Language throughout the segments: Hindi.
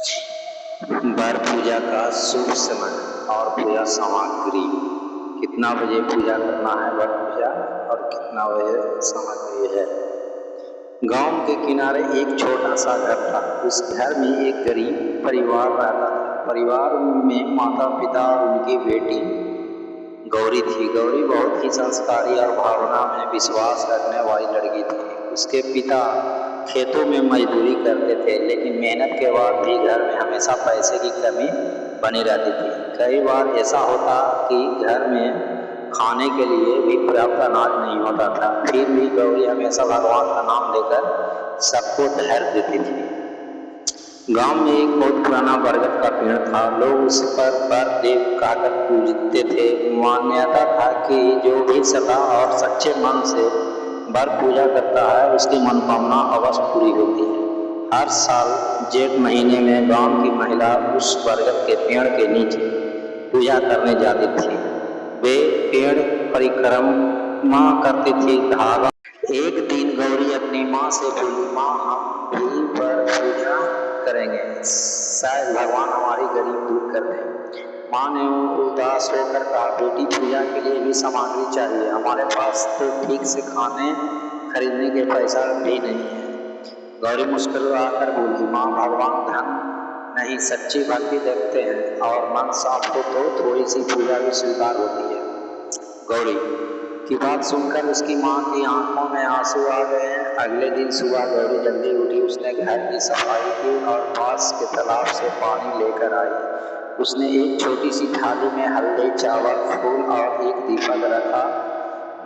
वर पूजा का शुभ समय और पूजा सामग्री। कितना बजे पूजा करना है वर पूजा और कितना बजे सामग्री है। गांव के किनारे एक छोटा सा घर था। उस घर में एक गरीब परिवार रहता था। परिवार में माता पिता और उनकी बेटी गौरी थी। गौरी बहुत ही संस्कारी और भावना में विश्वास रखने वाली लड़की थी। उसके पिता खेतों में मजदूरी करते थे, लेकिन मेहनत के बाद भी घर में हमेशा पैसे की कमी बनी रहती थी। कई बार ऐसा होता कि घर में खाने के लिए भी पर्याप्त अनाज नहीं होता था। फिर भी गौरी हमेशा भगवान का नाम लेकर सबको धैर्य देती थी। गांव में एक बहुत पुराना बरगद का पेड़ था। लोग उस पर बरदेव कहकर पूजते थे। मान्यता था कि जो भी सदा और सच्चे मन से बर पूजा करता है उसकी मनोकामना अवश्य पूरी होती है। हर साल जेठ महीने में गांव की महिला उस बरगद के पेड़ के नीचे पूजा करने जाती थी। वे पेड़ परिक्रमा करती थी। धागा एक दिन गौरी अपनी माँ से बोली, माँ हम भी बर पूजा करेंगे, शायद भगवान हमारी गरीब दूर कर दें। माँ ने उदास होकर कहा, बेटी पूजा के लिए भी सामग्री चाहिए, हमारे पास तो ठीक से खाने खरीदने के पैसा भी नहीं है। गौरी मुस्कुराकर बोली, माँ भगवान धन नहीं सच्ची भक्ति देखते हैं और मन साफ हो तो थोड़ी सी पूजा भी स्वीकार होती है। गौरी की बात सुनकर उसकी माँ की आंखों में आंसू आ गए। अगले दिन सुबह गौरी जल्दी उठी। उसने घर की सफाई की और पास के तालाब से पानी लेकर आई। उसने एक छोटी सी थाली में हल्दी, चावल, फूल और एक दीपक रखा।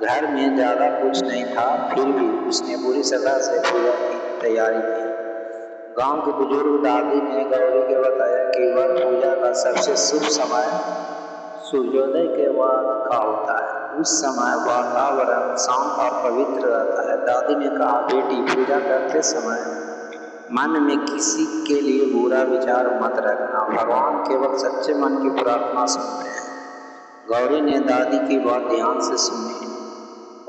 घर में ज्यादा कुछ नहीं था, फिर भी उसने पूरी श्रद्धा से पूजा की तैयारी की। गांव के बुजुर्ग दादी ने गौरी को बताया कि वह पूजा का सबसे शुभ समय सूर्योदय के बाद का होता है। उस समय वातावरण शांत और पवित्र रहता है। दादी ने कहा, बेटी पूजा करते समय मन में किसी के लिए बुरा विचार मत रखना, भगवान केवल सच्चे मन की प्रार्थना सुनते हैं। गौरी ने दादी की बात ध्यान से सुनी।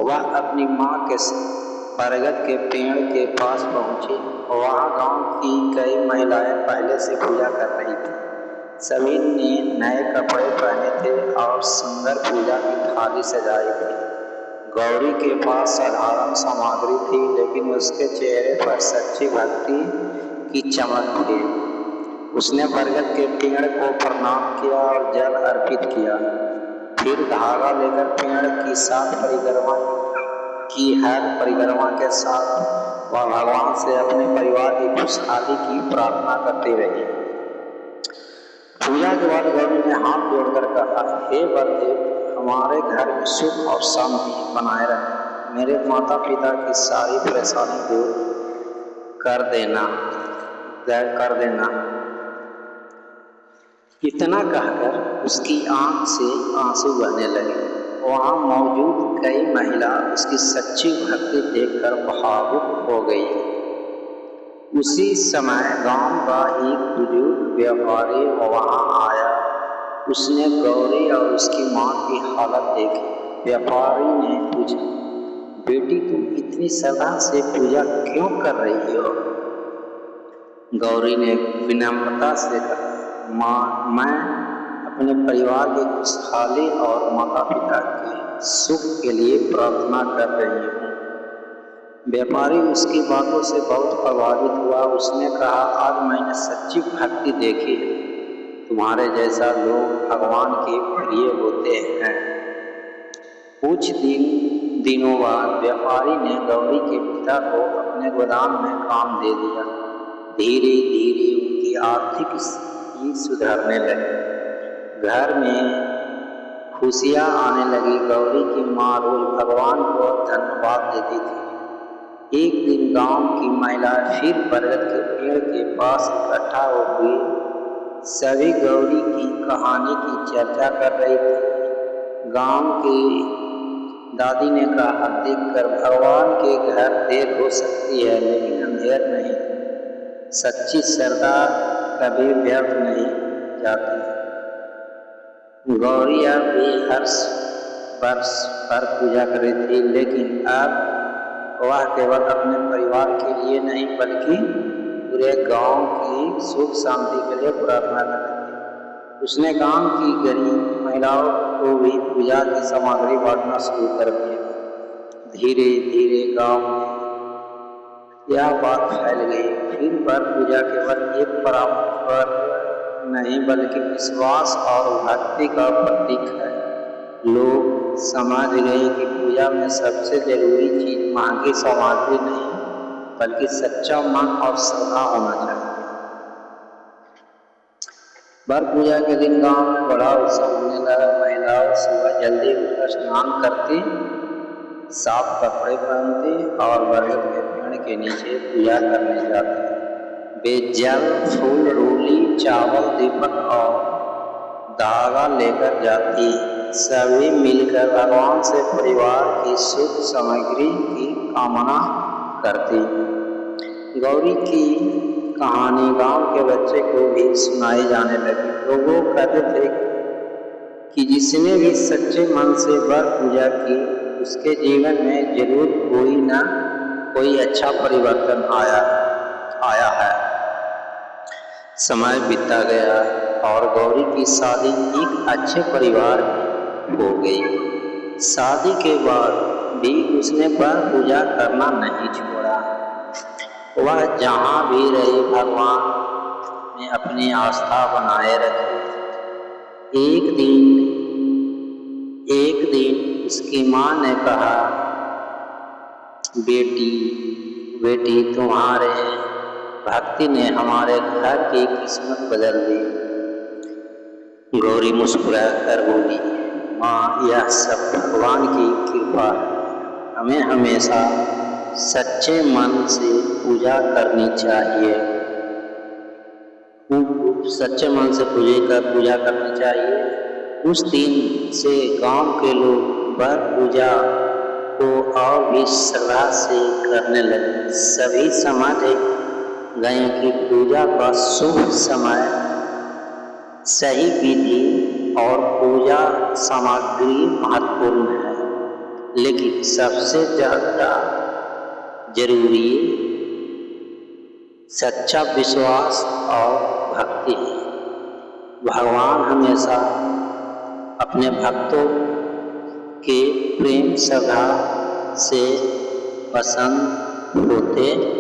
वह अपनी माँ के बरगद के पेड़ के पास पहुंची। वहां गांव की कई महिलाएं पहले से पूजा कर रही थी। सभी ने नए कपड़े पहने थे और सुंदर पूजा की थाली सजाई थी। गौरी के पास साधारण सामग्री थी, लेकिन उसके चेहरे पर सच्ची भक्ति की चमक थी। उसने बरगद के पेड़ को प्रणाम किया और जल अर्पित किया। फिर धागा लेकर पेड़ की सात परिक्रमा की। हर परिक्रमा के साथ वह भगवान से अपने परिवार की खुशहाली की प्रार्थना करती रही। पूजा के बाद गौरी ने हाथ जोड़कर कहा, हे बरदेव, हमारे घर में सुख और शांति बनाए रखें। मेरे माता पिता की सारी परेशानी दूर कर देना। इतना कहकर उसकी आंख से आंसू बहने लगे। वहां मौजूद कई महिला उसकी सच्ची भक्ति देखकर भावुक हो गई। उसी समय गांव का एक बुजुर्ग व्यापारी वहां आया। उसने गौरी और उसकी मां की हालत देखी। व्यापारी ने पूछा, बेटी तुम इतनी श्रद्धा से पूजा क्यों कर रही हो? गौरी ने विनम्रता से कहा, मां, मैं अपने परिवार की खुशहाली और माता पिता के सुख के लिए प्रार्थना कर रही हूँ। व्यापारी उसकी बातों से बहुत प्रभावित हुआ। उसने कहा, आज मैंने सच्ची भक्ति देखी है। तुम्हारे जैसा लोग भगवान के प्रिय होते हैं। कुछ दिनों बाद व्यापारी ने गौरी के पिता को अपने गोदाम में काम दे दिया। धीरे धीरे उनकी आर्थिक स्थिति सुधरने लगी। घर में खुशियां आने लगी। गौरी की माँ रोज भगवान को धन्यवाद देती थी। एक दिन गांव की महिलाएं फिर बरगद के पेड़ के पास इकट्ठा हो गई। सभी गौरी की कहानी की चर्चा कर रही थी। गांव की दादी ने कहा, देखकर भगवान के घर देर हो सकती है, लेकिन अंधेर नहीं। सच्ची श्रद्धा कभी व्यर्थ नहीं जाती। गौरी अब भी हर वर्ष पर पूजा कर रही थी, लेकिन अब वह केवल अपने परिवार के लिए नहीं बल्कि पूरे गांव की सुख शांति के लिए प्रार्थना करती थी। उसने गांव की गरीब महिलाओं को भी पूजा की सामग्री बांटना शुरू कर दिया। धीरे धीरे गांव में यह बात फैल गई। फिर वर पूजा केवल एक परंपरा नहीं बल्कि विश्वास और भक्ति का प्रतीक है। लोग समझ गए कि पूजा में सबसे जरूरी चीज महंगी सामग्री नहीं बल्कि सच्चा मन और श्रद्धा होना चाहिए। वर पूजा के दिन गांव में बड़ा उत्सव होने लगा। महिलाओं सुबह जल्दी उठकर स्नान करती, साफ कपड़े पहनती और बरगद के पेड़ के नीचे पूजा करने जाती। वे जल, फूल, रोली, चावल, दीपक और धागा लेकर जाती। सभी मिलकर भगवान से परिवार की सुख समृद्धि की कामना करती। गौरी की कहानी गांव के बच्चे को भी सुनाई जाने लगी। लोग कहते थे कि जिसने भी सच्चे मन से वर पूजा की उसके जीवन में जरूर कोई ना कोई अच्छा परिवर्तन आया है। समय बीता गया और गौरी की शादी एक अच्छे परिवार में हो गई। शादी के बाद भी उसने वर पूजा करना नहीं छोड़ा। वह जहाँ भी रही भगवान में अपनी आस्था बनाए रखी। एक दिन उसकी माँ ने कहा, बेटी तुम्हारे भक्ति ने हमारे घर की किस्मत बदल दी। गौरी मुस्कुरा कर बोली, माँ यह सब भगवान की कृपा है। हमें हमेशा सच्चे मन से पूजा करनी चाहिए। सच्चे मन से पूजा करनी चाहिए। उस दिन से गांव के लोग वर पूजा को और भी श्रद्धा से करने लगे। सभी समझ गए कि पूजा का शुभ समय, सही विधि और पूजा सामग्री महत्वपूर्ण है, लेकिन सबसे ज्यादा जरूरी सच्चा विश्वास और भक्ति है। भगवान हमेशा अपने भक्तों के प्रेम श्रद्धा से पसंद होते हैं।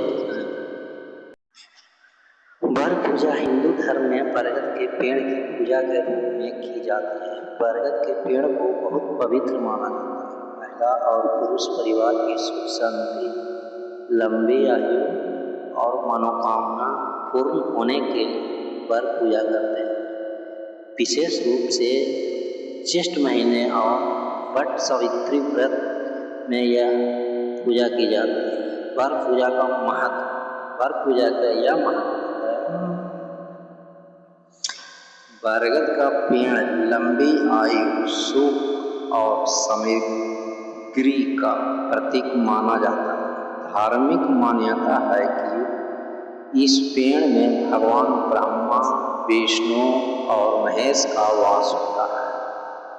वर पूजा हिंदू धर्म में बरगद के पेड़ की पूजा के रूप में की जाती है। बरगद के पेड़ को बहुत पवित्र माना जाता है। महिला और पुरुष परिवार की सुख शांति, लंबी आयु और मनोकामना पूर्ण होने के लिए वर पूजा करते हैं। विशेष रूप से ज्येष्ठ महीने और वट सावित्री व्रत में यह पूजा की जाती है। वर पूजा का यह महत्व है। बरगद का पेड़ लंबी आयु, सुख और समृद्धि का प्रतीक माना जाता है। धार्मिक मान्यता है कि इस पेड़ में भगवान ब्रह्मा, विष्णु और महेश का वास होता है।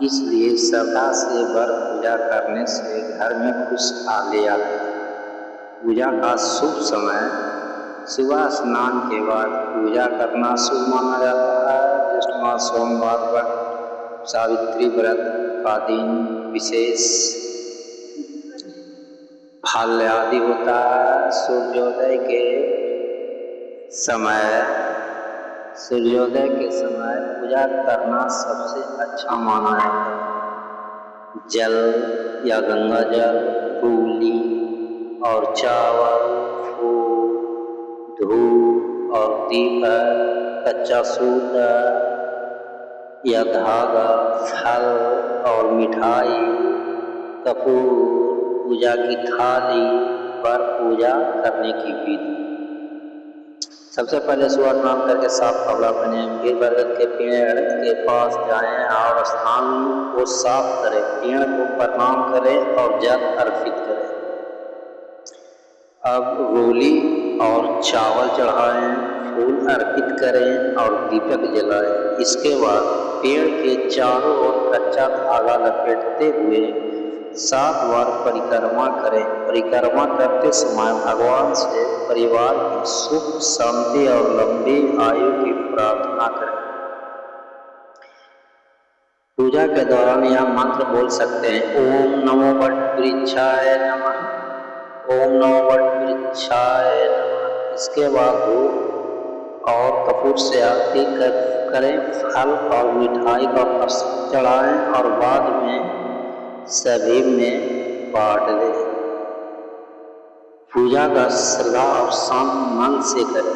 इसलिए श्रद्धा से वर पूजा करने से घर में खुशहाली आती है। पूजा का शुभ समय सुबह स्नान के बाद पूजा करना शुभ माना जाता है। ज्येष्ठ मास सोमवार वट सावित्री व्रत का दिन विशेष फल आदि होता है। सूर्योदय के समय पूजा करना सबसे अच्छा माना जाता है। जल या गंगा जल, रोली और चावल, फूल, धूप और दीपक, कच्चा सूता या धागा, फल और मिठाई, कपूर, पूजा की थाली पर पूजा करने की विधि। सबसे पहले सुबह स्नान करके साफ कपड़ा पहने, फिर बरगद के पेड़ के पास जाएं और स्थान को साफ करें, पेड़ को प्रणाम करें और जल अर्पित करें। अब रोली और चावल चढ़ाएं, फूल अर्पित करें और दीपक जलाएं। इसके बाद पेड़ के चारों ओर कच्चा धागा लपेटते हुए 7 बार परिक्रमा करें। परिक्रमा करते समय भगवान से परिवार की सुख शांति और लंबी आयु की प्रार्थना करें। पूजा के दौरान यह मंत्र बोल सकते हैं, ओम नमो वटवृक्षाय नमः, ओम नमो वटवृक्षाय नमः। इसके बाद धूप और कपूर से आरती करें, फल और मिठाई का प्रसाद चढ़ाएं और बाद में सभी में बांट दें। पूजा का श्रद्धा और शांत मन से करें,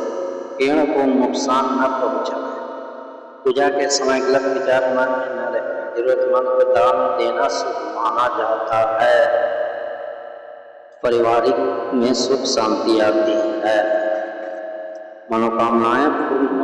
पेड़ को नुकसान न पहुंचाएं। पूजा के समय गलत विचार मन में न रखें। जरूरतमंद को दान देना शुभ माना जाता है। पारिवारिक में सुख शांति आती है, मनोकामनाएं पूर्ण